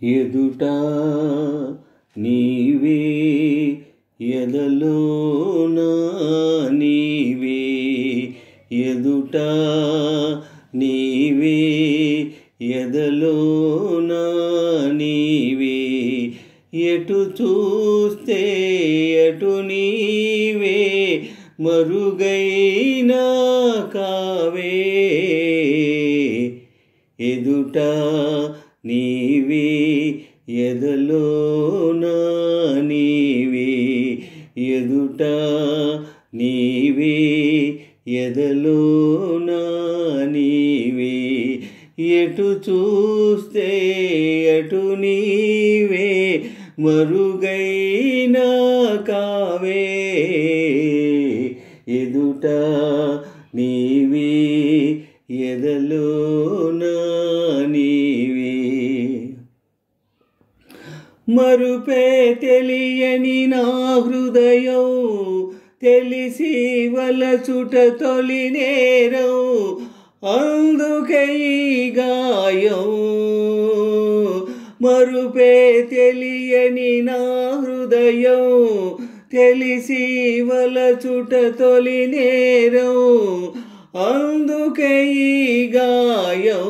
ఎదుట నీవే ఎదలోన నీవే ఎదుట నీవే ఎదలోన నీవే ఎటు చూస్తే అటు నీవే మరుగైనా కావే ఎదుట నీవే ఎదలోన నీవే ఎదుట నీవే ఎదలోన నీవే ఎటు చూస్తే అటు నీవే మరుగైనా కావే ఎదుట నీవే ఎదలోన నీవే మరుపే తెలియని నా హృదయం తెలిసి వలచుట తొలి నేరం అందుకే ఈ గాయం మరుపే తెలియని నా హృదయం తెలిసి వలచుట తొలి నేరం అందుకే ఈ గాయం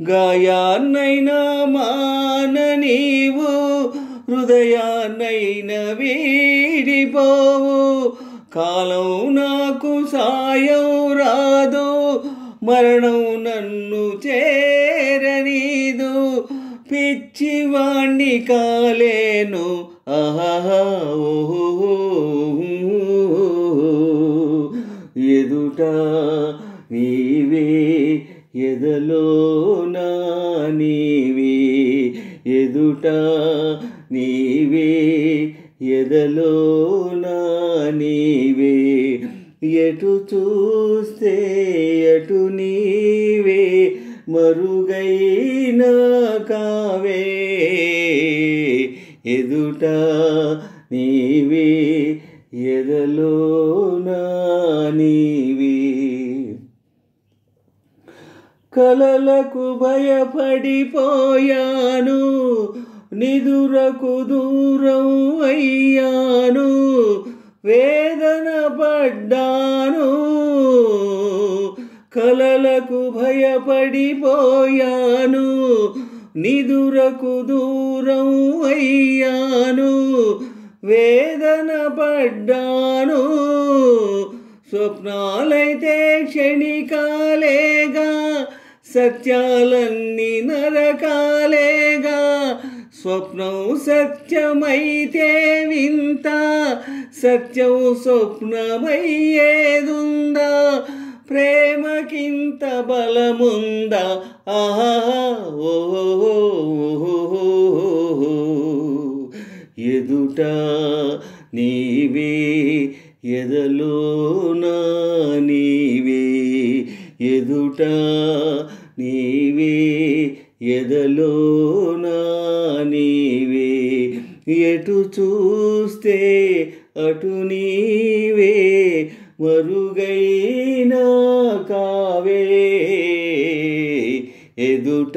గాయాన్నైనా మాన నీవు హృదయాన్నైనా వీడిపోవు కాలం నాకు సాయం రాదు మరణం నన్ను చేరనీదు పిచ్చివాణ్ణి కాలేను ఆహా ఓహో ఎదుట నీవే ఎదలోన నీవే ఎదుట నీవే ఎదలోన నీవే ఎటు చూస్తే అటు నీవే మరుగైనా కావే ఎదుట నీవే ఎదలోన నీవే కలలకు భయపడిపోయాను నిదురకు దూరం అయ్యాను వేదన పడ్డాను కలలకు భయపడిపోయాను నిదురకు దూరం అయ్యాను వేదన పడ్డాను స్వప్నాలైతే క్షణికాలేగా సత్యాలన్నీ నరకాలేగా స్వప్నం సత్యమైతే వింత సత్యం స్వప్నమయ్యేదుందా ప్రేమకింత బలముందా ఆహా ఓహో ఎదుట నీవే ఎదలోన నీవే ఎదుట నీవే ఎదలోన నీవే ఎటు చూస్తే అటు నీవే మరుగైనా కావే ఎదుట